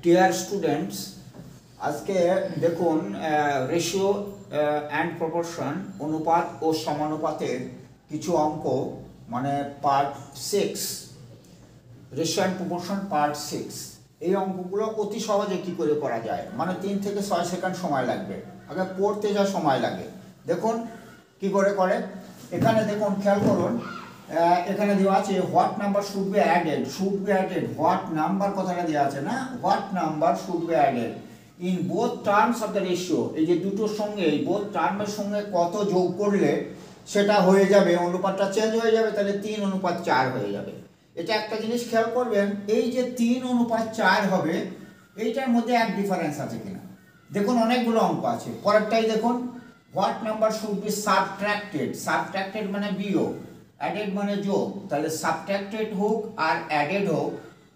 Dear students, আজকে দেখুন ratio and proportion অনুপাত ও সমানুপাতের কিছু অঙ্ক, মানে part 6, ratio and proportion part 6। এই অঙ্কগুলো অতি সহজে কী করে করা যায়, মানে 3 থেকে 6 সেকেন্ড সময় লাগবে, আগে পড়তে যা সময় লাগে। দেখুন কি করে করে। এখানে দেখুন, খেয়াল করুন, এখানে দেওয়া আছে what number should be added, what number কথাটা দেওয়া আছে না, what number should be added in both terms of the ratio. এই যে দুটোর সঙ্গে, এই বোথ টার্মের সঙ্গে কত যোগ করলে সেটা হয়ে যাবে, অনুপাতটা চেঞ্জ হয়ে যাবে, তাহলে 3:4 হয়ে যাবে। এটা একটা জিনিস খেয়াল করবেন, এই যে 3:4 হবে, এইটার মধ্যে এক ডিফারেন্স আছে কিনা। দেখুন অনেকগুলো অঙ্ক আছে। পরেরটাই দেখুন, what number should be subtracted মানে বিয়োগ, অ্যাডেড মানে যোগ। তাহলে সাবট্রাক্টেড হোক আর অ্যাডেড হোক,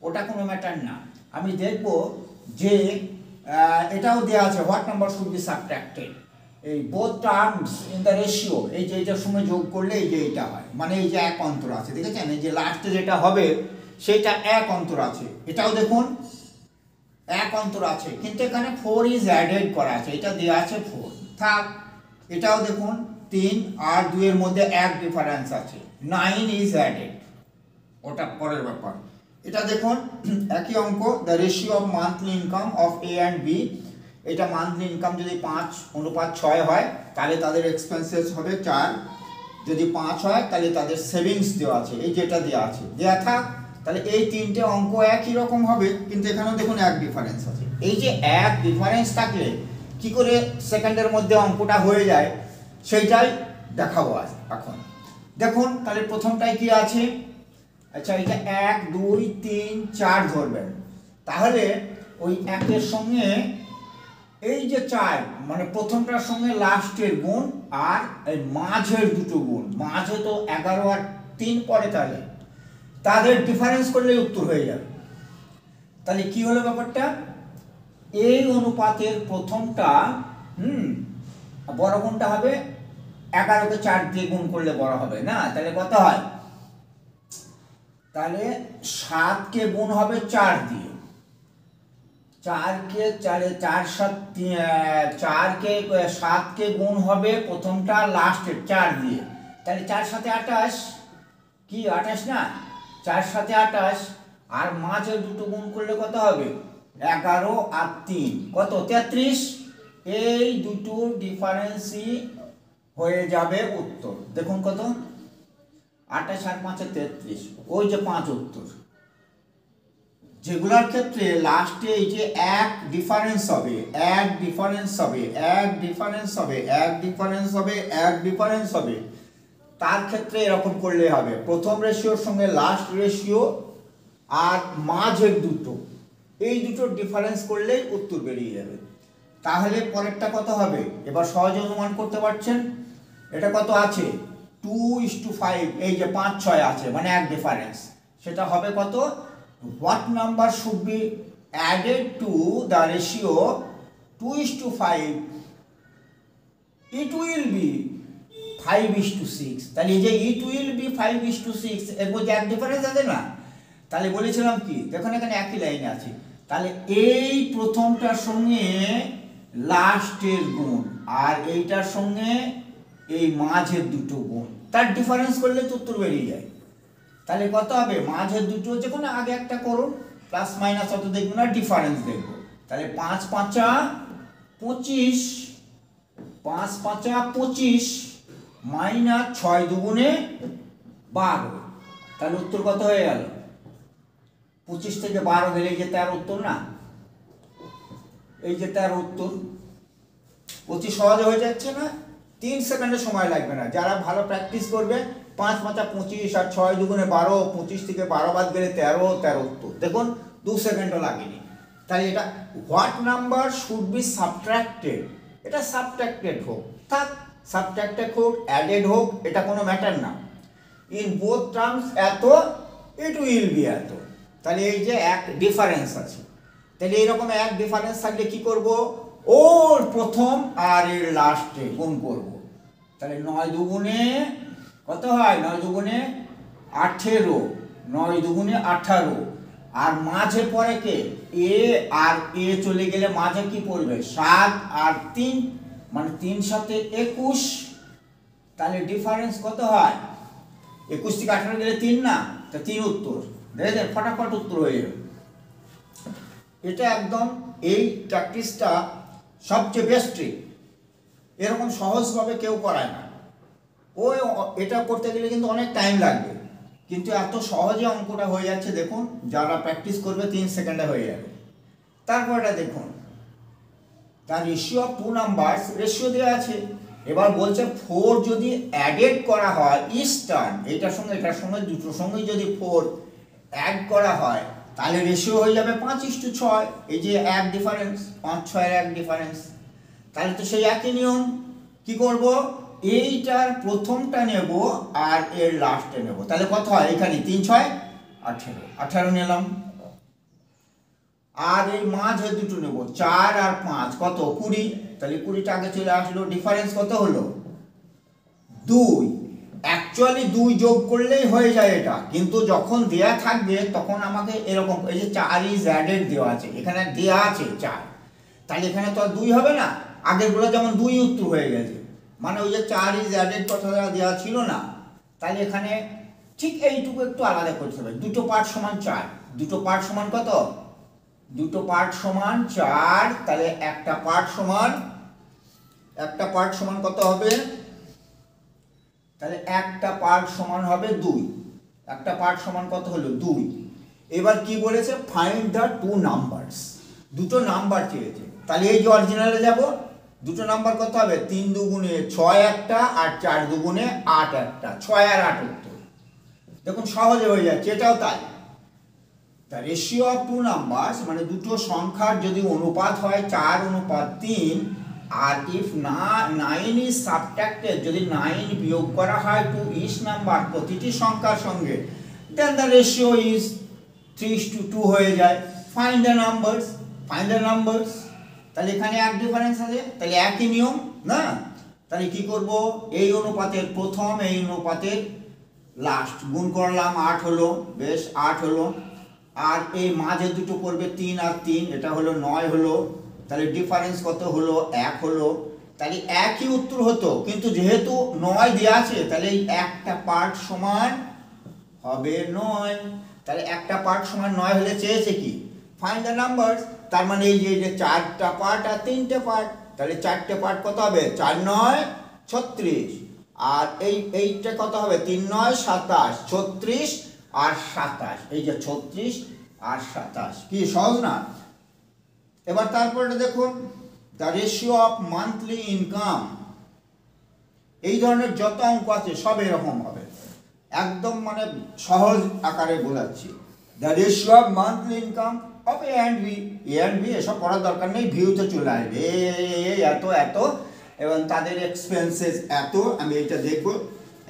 ওটা কোনো ম্যাটার না। আমি দেখব যে এটাও দেওয়া আছে, what number should be subtracted এই both terms in the ratio. এই যে এইটার সঙ্গে যোগ করলে এই যে এইটা হয়, মানে এই যে এক অন্তর আছে, দেখেছেন, এই যে লাস্টে যেটা হবে সেইটা এক অন্তর আছে। এটাও দেখুন এক অন্তর আছে, কিন্তু এখানে 4 ইজ অ্যাডেড করা আছে, এটা দেওয়া আছে 4 থাক। এটাও দেখুন 3 আর 2 এর মধ্যে এক ডিফারেন্স আছে, 9 ইজ অ্যাডেড, ওটা পরের ব্যাপার। এটা দেখুন একই অঙ্ক, the ratio of monthly income of A and B. এটা মান্থলি ইনকাম যদি 5:6 হয়, তাহলে তাদের এক্সপেন্সেস হবে 4। যদি 5 হয় তাহলে তাদের সেভিংস দেওয়া আছে, এই যেটা দেওয়া আছে, দেওয়া থাক। তাহলে এই তিনটে অঙ্ক একই রকম হবে, কিন্তু এখানেও দেখুন এক ডিফারেন্স আছে। এই যে এক ডিফারেন্স থাকলে কি করে সেকেন্ডের মধ্যে অঙ্কটা হয়ে যায়, সেইটাই দেখাবো আজ এখন। দেখুন তাহলে প্রথমটাই কি আছে, আচ্ছা এটা 1 2 3 4 ধরবেন। তাহলে ওই একের সঙ্গে এই যে 4, মানে প্রথমটার সঙ্গে লাস্টের গুণ আর এই মাঝের দুটো গুণ, মাঝে তো 11 আর 3 পড়ে, তাহলে তাদের ডিফারেন্স করলেই উত্তর হয়ে যাবে। তাহলে কি হলো ব্যাপারটা, এই অনুপাতের প্রথমটা বড় গুণটা হবে 11কে 4 দিয়ে গুণ করলে বড় হবে না, তাহলে কত হয়, তাহলে 7কে গুণ হবে 4 দিয়ে, 4কে 7কে গুণ হবে প্রথমটা লাস্টের 4 দিয়ে, তাহলে 4 7 28, কি 28 না, 4 7 28, আর মাঝে দুটো গুণ করলে কত হবে, 11 আর 3 কত 33। এই দুটো ডিফারেন্সই হয়ে যাবে উত্তর। দেখুন কত, 28 আর 5 33, ওই যে 5 উত্তর। যেগুলোর ক্ষেত্রে লাস্টে এই যে এক ডিফারেন্স হবে, তার ক্ষেত্রে এরকম করলে হবে, প্রথম রেশিওর সঙ্গে লাস্ট রেশিও আর মাঝের দুটো, এই দুটোর ডিফারেন্স করলেই উত্তর বেরিয়ে যাবে। তাহলে পরেরটা কত হবে, এবার সহজে অনুমান করতে পারছেন, এটা কত আছে 2:5, এই যে 5 6 আছে, মানে এক ডিফারেন্স, সেটা হবে কত, what number should be added to the ratio 2:5, it will be 5:6। তাহলে এই যে it will be 5:6, এর মধ্যে এক ডিফারেন্স আছে না, তাহলে বলেছিলাম কি, দেখুন এখানে একই লাইনে আছে, তাহলে এই প্রথমটার সঙ্গে লাস্টের গুণ আর এইটার সঙ্গে এই মাঝের দুটো গুণ, তার ডিফারেন্স করলে তো উত্তর বেরিয়ে যায়। তাহলে কত হবে, মাঝের দুটো যে কোনো আগে একটা করুন, প্লাস মাইনাস অত দেখবো না, ডিফারেন্স দেখবো। তাহলে 5 5 25, 5 5 25 মাইনাস 6 2 12, তাহলে উত্তর কত হয়ে গেল, 25 থেকে 12 গেলে এই যে 13 উত্তর না, এই যে 13 উত্তর। অতি সহজে হয়ে যাচ্ছে না, 3 সেকেন্ডের সময় লাগবে না। যারা ভালো প্র্যাকটিস করবে, 5 5 25 আর 6 2 12, 25 থেকে 12 বাদ গেলে 13 উত্তর। দেখুন 2 সেকেন্ডও লাগেনি। তাই এটা what number should be subtracted, এটা সাবট্রাক্টেড হোক থাক, সাবট্রাক্টেড হোক অ্যাডেড হোক, এটা কোনো ম্যাটার না, ইন বোথ টার্মস এত, ইট উইল বি এত। তাহলে এই যে এক ডিফারেন্স আছে, তাহলে এইরকম এক ডিফারেন্স থাকলে কি করব, ওর প্রথম আর এর লাস্টে গুণ করব। তাহলে 9 2 কত হয়, 9 2 18, 9 2 18, আর মাঝে পড়ে কে এ, আর এ চলে গেলে মাঝে কি পড়বে 7 আর 3 মানে 3 সাথে 21, তাহলে ডিফারেন্স কত হয় 21 থেকে 18 গেলে 3 না, তো 3 উত্তর দেখেন ফটাফট উত্তর হয়ে যাবে। এটা একদম এই প্র্যাকটিসটা সবচেয়ে বেস্ট ট্রিক, এরকম সহজভাবে কেউ করায় না। ওই এটা করতে গেলে কিন্তু অনেক টাইম লাগবে, কিন্তু এত সহজে অঙ্কটা হয়ে যাচ্ছে দেখুন, যারা প্র্যাকটিস করবে 3 সেকেন্ডে হয়ে যাবে। তারপর এটা দেখুন, তার রেশিও অফ 2 নাম্বারস রেশিও দেওয়া আছে। এবার বলছে 4 যদি অ্যাডেড করা হয় ইচ টার্ম, এটার সঙ্গে দুটোর সঙ্গে যদি 4 অ্যাড করা হয় তাহলে রেশিও হয়ে যাবে 5:6। এই যে এক ডিফারেন্স, 5-6 এক ডিফারেন্স, তাহলে তো সেই একই নিয়ম। কি করব, এইটার প্রথমটা নেব আর এর লাস্টে নেব, তাহলে কত হয় এখানে 3-6 18 নিলাম। আর এই মাঝে দুটো নেব 4 আর 5 কত 20, তাহলে 20টা আগে চলে আসলো। ডিফারেন্স কত হলো 2। অ্যাকচুয়ালি 2 যোগ করলেই হয়ে যায় এটা, কিন্তু যখন দেয়া থাকবে তখন আমাকে এরকম, এই যে 4 ইজ অ্যাডেড দেওয়া আছে, এখানে দেয়া আছে 4, তাহলে এখানে তো আর 2 হবে না, আগেরগুলো যেমন 2 উত্তর হয়ে গেছে, মানে ওই যে 4 ইজ অ্যাডেড কথাটা দেওয়া ছিল না, তাহলে এখানে ঠিক এইটুকু একটু আলাদা করতে হবে। দুটো পার্ট সমান 4, দুটো পার্ট সমান কত, দুটো পার্ট সমান 4, তাহলে একটা পার্ট সমান কত হবে, তাহলে একটা পার্ট সমান হবে 2, একটা পার্ট সমান কত হলো 2। এবার কি বলেছে, ফাইন্ড দ্য 2 নাম্বারস, দুটো নাম্বার চেয়েছে, তাহলে এই যে অরিজিনালে যাব, দুটো নাম্বার কত হবে 3 দুগুণে 6 একটা আর 4 দুগুণে 8 একটা, 6 আর 8 উত্তর। দেখুন সহজে হয়ে যাচ্ছে, এটাও তাই। দ্য রেশিও অফ 2 নাম্বারস মানে দুটো সংখ্যার যদি অনুপাত হয় 4:3, আর ইফ 9 ইজ সাবট্রাক্টেড, যদি 9 বিয়োগ করা হয় টু ইচ নাম্বার প্রতিটি সংখ্যার সঙ্গে, দেন দ্য রেশিও ইজ 3:2 হয়ে যায়। ফাইন্ড দ্য নাম্বারস, তাহলে এখানে এক ডিফারেন্স আছে, তাহলে একই নিয়ম না, তাহলে কি করব, এই অনুপাতের প্রথম এই অনুপাতের লাস্ট গুণ করলাম, 8 হলো, বেশ 8 হলো, আর এই মাঝে দুটো পড়বে 3 আর 3, এটা হলো 9 হলো, তাহলে ডিফারেন্স কত হলো 1 হলো, তাহলে একই উত্তর হতো, কিন্তু যেহেতু 9 দেওয়া আছে তাহলে এই একটা পার্ট সমান হবে 9, তাহলে একটা পার্ট সমান 9 হলে চেয়েছে কি ফাইন্ড দ্য নাম্বারস, তার মানে এই যে 4টা পার্ট আর 3টে পার্ট, তাহলে 4টে পার্ট কত হবে 4 9 36, আর এইটা কত হবে 3 9 27, 36 আর 27, এই যে 36 আর 27, কি সহজ না। এবার তারপরে দেখুন, the ratio of monthly income, এই ধরনের যত অঙ্ক আছে সব এরকম হবে, একদম মানে সহজ আকারে বোঝাচ্ছি। The ratio of monthly income of A and B, এসব পড়ার দরকার নেই, ভিউতে চলে আসবে এত এবং তাদের এক্সপেন্সেস এত, আমি এইটা দেখবো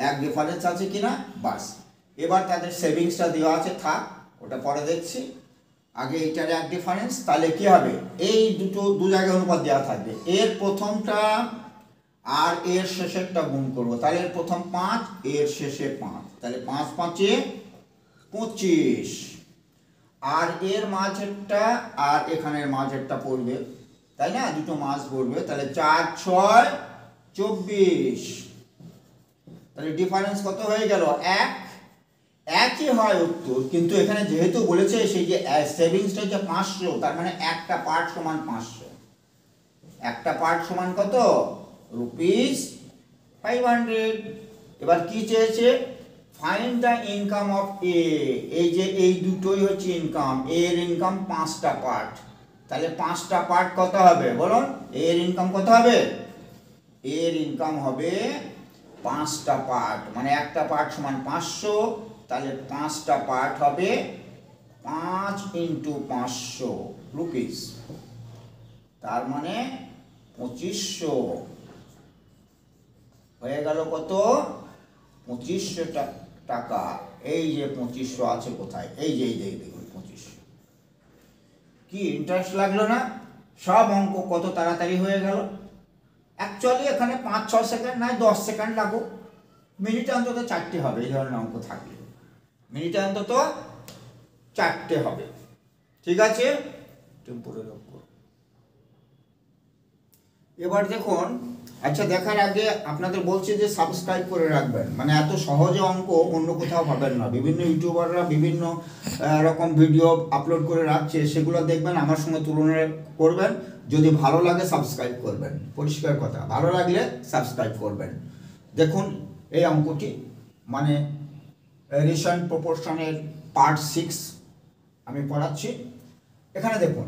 এক ডিফারেন্স আছে কিনা, বাস। এবার তাদের সেভিংসটা দেওয়া আছে, থাক ওটা পরে দেখছি, আগে এইটার এক ডিফারেন্স, তাহলে কি হবে এই দু জায়গায় অনুপাত দেওয়া থাকবে, এর প্রথমটা আর এর শেষেরটা গুণ করব, তাহলে এর প্রথম 5 এর শেষে 5, তাহলে 5 5 25, আর এর মাঝেরটা আর এখানের মাঝেরটা পড়বে, তাই না, দুটো মাঝ পড়বে, তাহলে 4 6 24, তাহলে ডিফারেন্স কত হয়ে গেল 1, একই হয় উত্তর, কিন্তু এখানে যেহেতু বলেছে সেই যে সেভিংসটা হচ্ছে 500, তার মানে একটা পার্ট সমান 500, একটা পার্ট সমান কত ₹500। এবার কি চেয়েছে, ফাইন্ড দ্য ইনকাম অফ এ, এই যে এই দুটোই হচ্ছে ইনকাম, এর ইনকাম 5টা পার্ট, তাহলে 5টা পার্ট কত হবে বলুন, এর ইনকাম কত হবে, এর ইনকাম হবে 5টা পার্ট, মানে একটা পার্ট সমান 500, তাহলে 5টা পার্ট হবে 5 × 500 রুপিস, তার মানে 2500 হয়ে গেল কত 2500 টাকা। এই যে 2500 আছে কোথায়, এই যে দেখুন 2500, কি ইন্টারেস্ট লাগলো না, সব অঙ্ক কত তাড়াতাড়ি হয়ে গেল। অ্যাকচুয়ালি এখানে 5-6 সেকেন্ড নয় 10 সেকেন্ড লাগুক, মিনিটে অন্তত 4টে হবে, এই ধরনের অঙ্ক থাকলে মিনিটে অন্তত 4টে হবে। ঠিক আছে, টেম্পোরাল অফ করো। এবার দেখুন, আচ্ছা দেখার আগে আপনাদের বলছি যে সাবস্ক্রাইব করে রাখবেন, মানে এত সহজে অঙ্ক অন্য কোথাও পাবেন না। বিভিন্ন ইউটিউবাররা বিভিন্ন রকম ভিডিও আপলোড করে রাখছে, সেগুলো দেখবেন, আমার সঙ্গে তুলনা করবেন। যদি ভালো লাগে সাবস্ক্রাইব করবেন, পরিষ্কার কথা, ভালো লাগলে সাবস্ক্রাইব করবেন। দেখুন এই অঙ্কটি মানে রেশন প্রপোর্শনের পার্ট 6 আমি পড়াচ্ছি। এখানে দেখুন,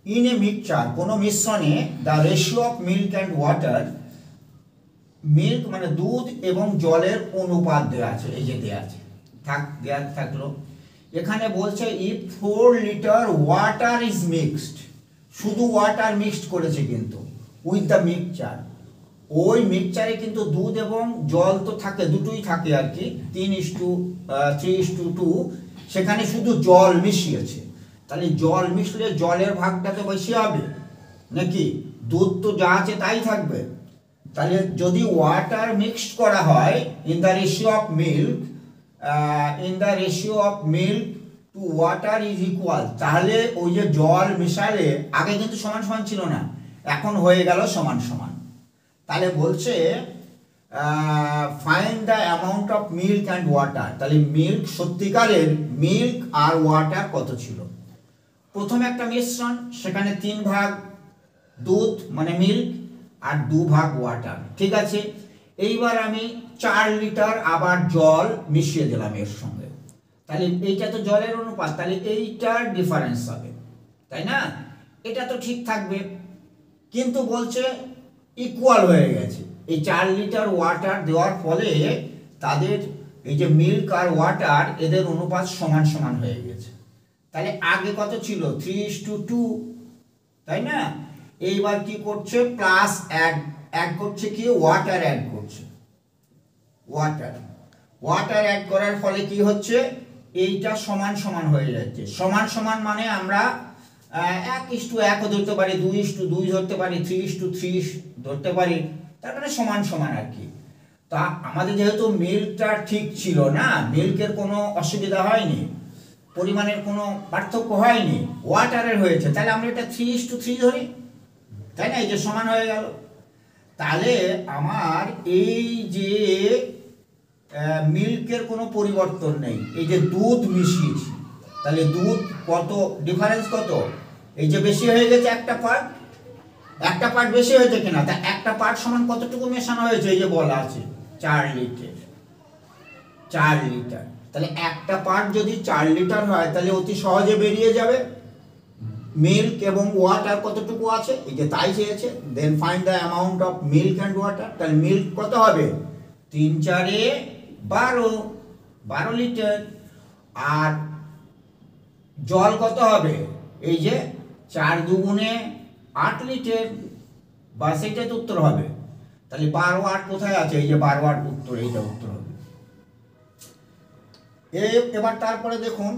ইন এ মিক্সচার, কোনো মিশ্রণে the ratio of milk and water, milk মানে দুধ এবং জলের অনুপাত দেওয়া আছে, এই যে দেওয়া আছে, দেওয়া থাকলো। এখানে বলছে if 4 litre water is mixed, শুধু ওয়াটার মিক্সড করেছে কিন্তু উইথ দ্য মিক্সচার, ওই মিক্সচারে কিন্তু দুধ এবং জল তো থাকে, দুটোই থাকে আর কি, 3:2, সেখানে শুধু জল মিশিয়েছে। তাহলে জল মিশলে জলের ভাগটা তো বেশি হবে নাকি, দুধ তো যা আছে তাই থাকবে। তাহলে যদি ওয়াটার মিক্সড করা হয় in the ratio of milk to water is equal, তাহলে ওই যে জল মিশালে, আগে কিন্তু সমান সমান ছিল না, এখন হয়ে গেল সমান সমান। তাহলে বলছে find the amount of milk and water, তাহলে মিল্ক, সত্যিকারের মিল্ক আর ওয়াটার কত ছিল। প্রথমে একটা মিশ্রণ, সেখানে 3 ভাগ দুধ মানে মিল্ক আর 2 ভাগ ওয়াটার, ঠিক আছে। এইবার আমি 4 লিটার আবার জল মিশিয়ে দিলাম এর সঙ্গে, তাহলে এইটা তো জলের অনুপাত, তাহলে এইটার ডিফারেন্স হবে, তাই না, এটা তো ঠিক থাকবে। কিন্তু বলছে ইকুয়াল হয়ে গেছে, এই 4 লিটার ওয়াটার দেওয়ার ফলে তাদের এই যে মিল্ক আর ওয়াটার এদের অনুপাত সমান সমান হয়ে গেছে। তাহলে আগে কত ছিল, 3:2, তাই না। এইবার কি করছে, প্লাস অ্যাড করছে, কি ওয়াটার অ্যাড করছে, ওয়াটার অ্যাড করার ফলে কি হচ্ছে, এইটা সমান সমান হয়ে যাচ্ছে। সমান সমান মানে আমরা 1:1 ধরতে পারি, 2:2 ধরতে পারি, 3:3 ধরতে পারি, তার মানে সমান সমান আর কি। তা আমাদের যেহেতু মিল্কটা ঠিক ছিল না, মিল্কের কোনো অসুবিধা হয়নি, পরিমাণের কোনো পার্থক্য হয়নি, ওয়াটারের হয়েছে, তাহলে আমরা এটা 3:3 ধরি, তাই না, এই যে সমান হয়ে গেল। তাহলে আমার এই যে মিল্কের কোনো পরিবর্তন নেই, এই যে দুধ মিশিয়েছি, তাহলে দুধ কত, ডিফারেন্স কত, এই যে বেশি হয়ে গেছে একটা পার্ট বেশি হয়েছে কিনা, তা একটা পার্ট সমান কতটুকু মেশানো হয়েছে, এই যে বলা আছে 4 লিটার। তাহলে একটা পার্ট যদি 4 লিটার হয়, তাহলে অতি সহজে বেরিয়ে যাবে মিল্ক এবং ওয়াটার কতটুকু আছে, এই যে তাই চেয়েছে। Then find the amount of milk and water, তাহলে মিল্ক কত হবে, 3×4=12 লিটার, আর জল কত হবে, এই যে 4×2=8 লিটার, বা সেটাই তো উত্তর হবে। তাহলে 12 কোথায় আছে, এই যে 12 উত্তর, এইটা উত্তর হবে। এবার তারপরে দেখুন,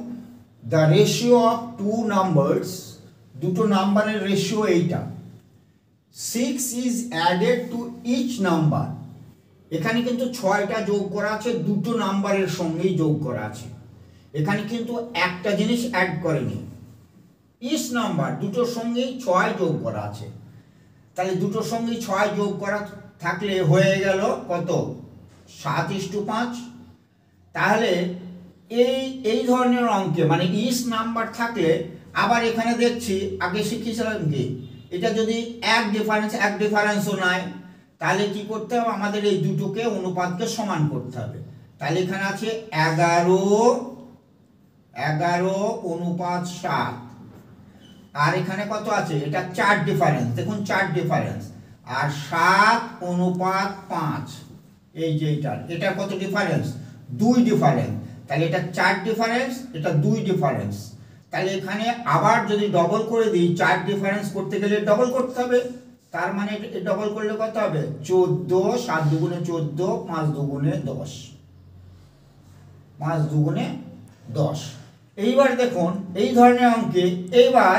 দ্য রেশিও অফ 2 নাম্বারস, দুটো নাম্বারের রেশিও এইটা, 6 is added to each number, এখানে কিন্তু 6টা যোগ করা আছে, দুটো নাম্বারের সঙ্গেই যোগ করা আছে, এখানে কিন্তু একটা জিনিস অ্যাড করেনি, ইচ নাম্বার দুটোর সঙ্গেই 6 যোগ করা আছে। তাহলে দুটোর সঙ্গেই 6 যোগ করা থাকলে হয়ে গেল কত, 7:5। তাহলে এই ধরনের অঙ্কে মানে ইচ নাম্বার থাকলে, আবার এখানে দেখছি আগে শিখিয়েছিলাম কি, এটা যদি এক ডিফারেন্সও নাই, তাহলে কি করতে হবে, আমাদের এই দুটোকে অনুপাতকে সমান করতে হবে। তাহলে এখানে আছে 11:7, আর এখানে কত আছে, এটা 4 ডিফারেন্স, দেখুন 4 ডিফারেন্স, আর 7:5, এই যে এটা কত ডিফারেন্স, 2 ডিফারেন্স, তাহলে এটা 4 ডিফারেন্স, এটা 2 ডিফারেন্স। তাহলে এখানে আবার যদি ডবল করে দিই, 4 ডিফারেন্স করতে গেলে ডবল করতে হবে, তার মানে ডবল করলে কত হবে, 14, 7×2=14, 5×2=10, 5×2=10। এইবার দেখুন এই ধরনের অঙ্কে এইবার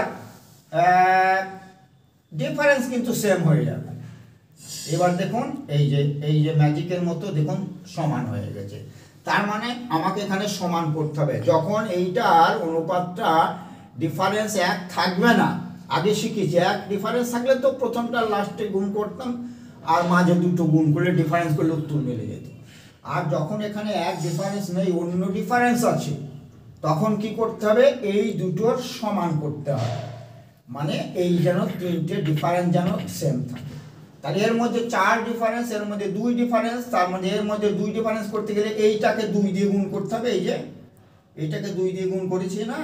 ডিফারেন্স কিন্তু সেম হয়ে যাবে। এবার দেখুন এই যে ম্যাজিকের মতো দেখুন সমান হয়ে গেছে, তার মানে আমাকে এখানে সমান করতে হবে। যখন এইটার অনুপাতটা ডিফারেন্স এক থাকবে না। আগে শিখেছি এক ডিফারেন্স থাকলে তো প্রথমটা লাস্টে গুণ করতাম আর মাঝে দুটো গুণ করলে ডিফারেন্স করলে উত্তর মিলে যেত। আর যখন এখানে এক ডিফারেন্স নেই, অন্য ডিফারেন্স আছে, তখন কি করতে হবে, এই দুটোর সমান করতে হবে, মানে এই যেন তিনটে ডিফারেন্স যেন সেম থাকে। তাহলে এর মধ্যে 4 ডিফারেন্স, এর মধ্যে 2 ডিফারেন্স, তার মধ্যে এর মধ্যে 2 ডিফারেন্স করতে গেলে এইটাকে 2 দিয়ে গুণ করতে হবে। এই যে এইটাকে 2 দিয়ে গুণ করেছি না,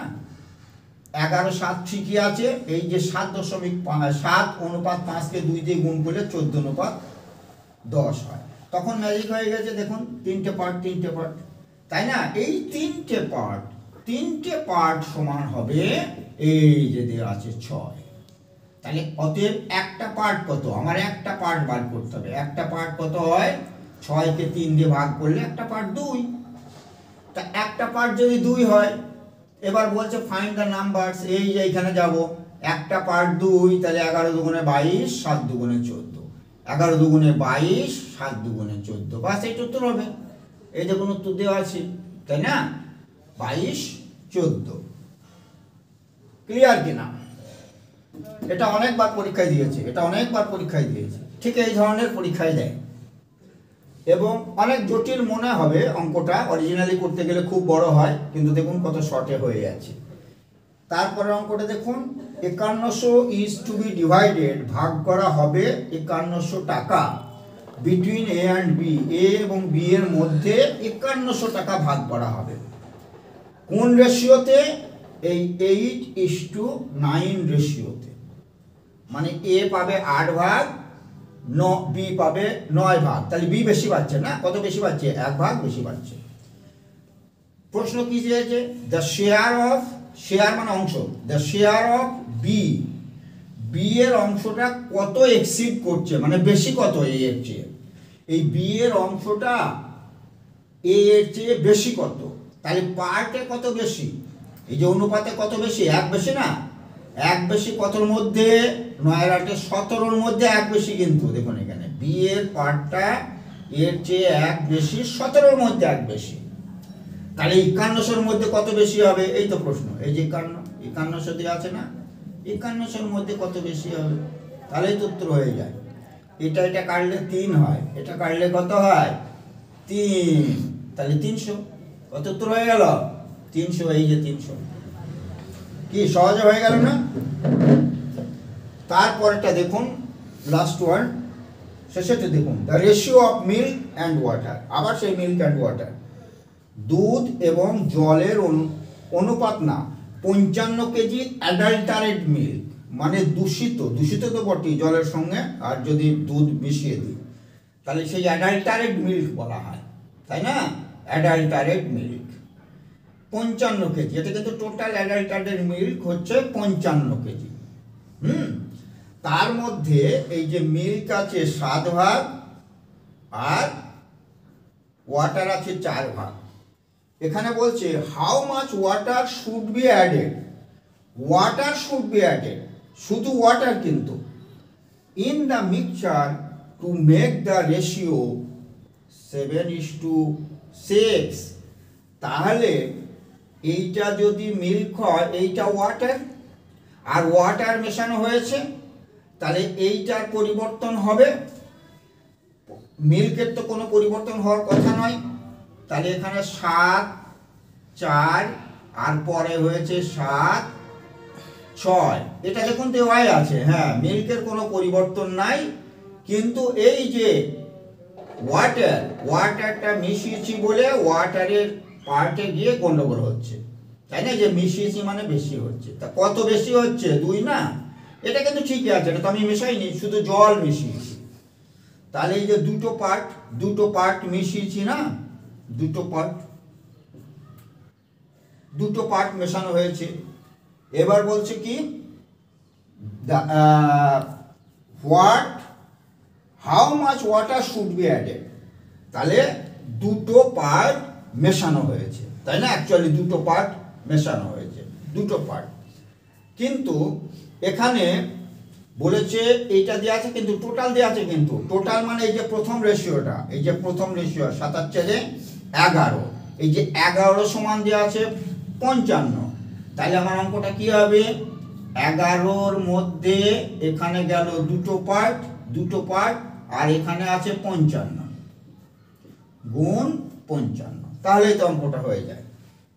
11 7 ঠিকই আছে। এই যে 7.7:5কে 2 দিয়ে গুণ করলে 14:10 হয়। তখন ম্যাজিক হয়ে গেছে, দেখুন তিনটে পার্ট, তাই না? এই তিনটে পার্ট সমান হবে এই যে দেওয়া আছে 6। তাহলে অতএব একটা পার্ট কত, আমার একটা পার্ট বার করতে হবে। একটা পার্ট কত হয়, 6কে 3 দিয়ে ভাগ করলে একটা পার্ট 2। তা একটা পার্ট যদি 2 হয়, এবার বলছে ফাইন্ড দ্য নাম্বারস। এই যে এইখানে যাব, একটা পার্ট 2, তাহলে 11 দুগুণে 22, 7 দুগুণে 14, 11 দুগুণে 22, 7 দুগুণে 14, বাস এইটা উত্তর হবে। এই দেখুন উত্তর দেওয়া আছে, তাই না? 22 14। ক্লিয়ার কিনা? এটা অনেকবার পরীক্ষায় দিয়েছে, ঠিক এই ধরনের পরীক্ষায় দেয় এবং অনেক জটিল মনে হবে অঙ্কটা, অরিজিনালি করতে গেলে খুব বড় হয়, কিন্তু দেখুন কত শর্টে হয়ে যাচ্ছে। তারপরে অঙ্কটা দেখুন, 5100 ইজ টু বি ডিভাইডেড, ভাগ করা হবে 5100 টাকা বিটুইন এ অ্যান্ড বি, এ এবং বি এর মধ্যে 5100 টাকা ভাগ করা হবে। কোন রেশিওতে? এই 8:9 রেশিওতে। মানে এ পাবে 8 ভাগ, বি পাবে 9 ভাগ। তাহলে বি বেশি পাচ্ছে না, কত বেশি পাচ্ছে? 1 ভাগ বেশি পাচ্ছে। প্রশ্ন কি চেয়েছে? দ্য শেয়ার মানে অংশ, দ্য শেয়ার অফ বি এর অংশটা কত এক্সিড করছে, মানে বেশি কত এ এর চেয়ে। এই বি এর অংশটা এ এর চেয়ে বেশি কত, তাহলে পার্টে কত বেশি, এই যে অনুপাতে কত বেশি? 1 বেশি না? 1 বেশি কতর মধ্যে? 9 আর 8 17-র মধ্যে 1 বেশি। কিন্তু দেখুন এখানে বি এর পার্টটা এর চেয়ে 1 বেশি, 17-র মধ্যে 1 বেশি। তাহলে 5100-র মধ্যে কত বেশি হবে? এই তো প্রশ্ন। এই যে 5100 দিয়ে আছে না, 5100-র মধ্যে কত বেশি হবে? তাহলেই তো উত্তর হয়ে যায়। এটা কাটলে 3 হয়, এটা কাটলে কত হয়? 3। তাহলে 300। কত উত্তর হয়ে গেল? 300। এই যে 300, কি সহজে হয়ে গেল না? তারপরটা দেখুন, লাস্ট ওয়ান, শেষেতে দেখুন, the ratio of milk and water. আবার সেই মিল্ক অ্যান্ড ওয়াটার, দুধ এবং জলের অনুপাত না, 55 কেজি অ্যাডাল্টারেড মিল্ক, মানে দূষিত তো বটেই জলের সঙ্গে, আর যদি দুধ মিশিয়ে দিই তাহলে সেই অ্যাডাল্টারেড মিল্ক বলা হয়, তাই না? অ্যাডাল্টারেড মিল্ক 55 কেজি। এটা কিন্তু টোটাল অ্যাডাল্টারেড মিল্ক হচ্ছে 55 কেজি। তার মধ্যে এই যে মিল্ক আছে 7 ভাগ আর ওয়াটার আছে 4 ভাগ। এখানে বলছে how much water should be added, শুধু ওয়াটার কিন্তু, in the mixture to make the ratio 7:6। তাহলে এইটা যদি মিল্ক হয়, এইটা ওয়াটার, আর ওয়াটার মেশানো হয়েছে, তাহলে এইটার পরিবর্তন হবে, মিল্কের তো কোনো পরিবর্তন হওয়ার কথা নয়। তাহলে এখানে 7 4 আর পরে হয়েছে 7 6, এটা দেখুন দেওয়াই আছে। হ্যাঁ, মিল্কের কোনো পরিবর্তন নাই, কিন্তু এই যে ওয়াটারটা মিশিয়েছি বলে ওয়াটারের পার্টে গিয়ে গন্ডগোল হচ্ছে, তাই না? যে মিশিয়েছি মানে বেশি হচ্ছে। তা কত বেশি হচ্ছে? 2 না? এটা কিন্তু ঠিকই আছে, এটা তো আমি মেশাইনি, শুধু জল মিশিয়েছি। তাহলে এই যে দুটো পার্ট মিশিয়েছি না, দুটো পার্ট মেশানো হয়েছে। এবার বলছে কি, how much water should be added. তাহলে দুটো পার্ট মেশানো হয়েছে, তাই না? অ্যাকচুয়ালি দুটো পার্ট মেশানো হয়েছে, দুটো পার্ট। কিন্তু এখানে বলেছে এইটা দেওয়া আছে, কিন্তু টোটাল দেওয়া আছে। কিন্তু টোটাল মানে এই যে প্রথম রেশিও 7/11, এই যে 11 সমান দেওয়া আছে 55, তাহলে আমার অঙ্কটা কি হবে, 11-র মধ্যে এখানে গেল দুটো পার্ট আর এখানে আছে 55 গুণ 55, তাহলেই তো অঙ্কটা হয়ে যায়।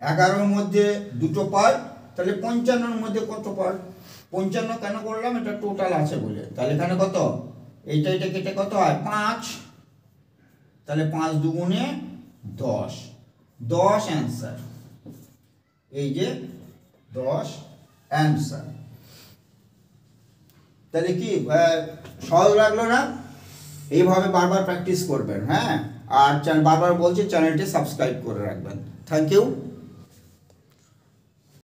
11-র মধ্যে দুটো পার্ট, তাহলে 55-র মধ্যে কত পার্ট, 55 কেন করলাম, এটা টোটাল আছে বলে, তাহলে এখানে কত, এইটা কেটে কত হয় 5, তাহলে 5 দুগুণে 10, 10 অ্যান্সার, এই যে 10 অ্যান্সার। তাহলে কি সহজ লাগলো না? এইভাবে বারবার প্র্যাকটিস করবেন, হ্যাঁ। আর বারবার বলছি চ্যানেলটি সাবস্ক্রাইব করে রাখবেন। Thank you.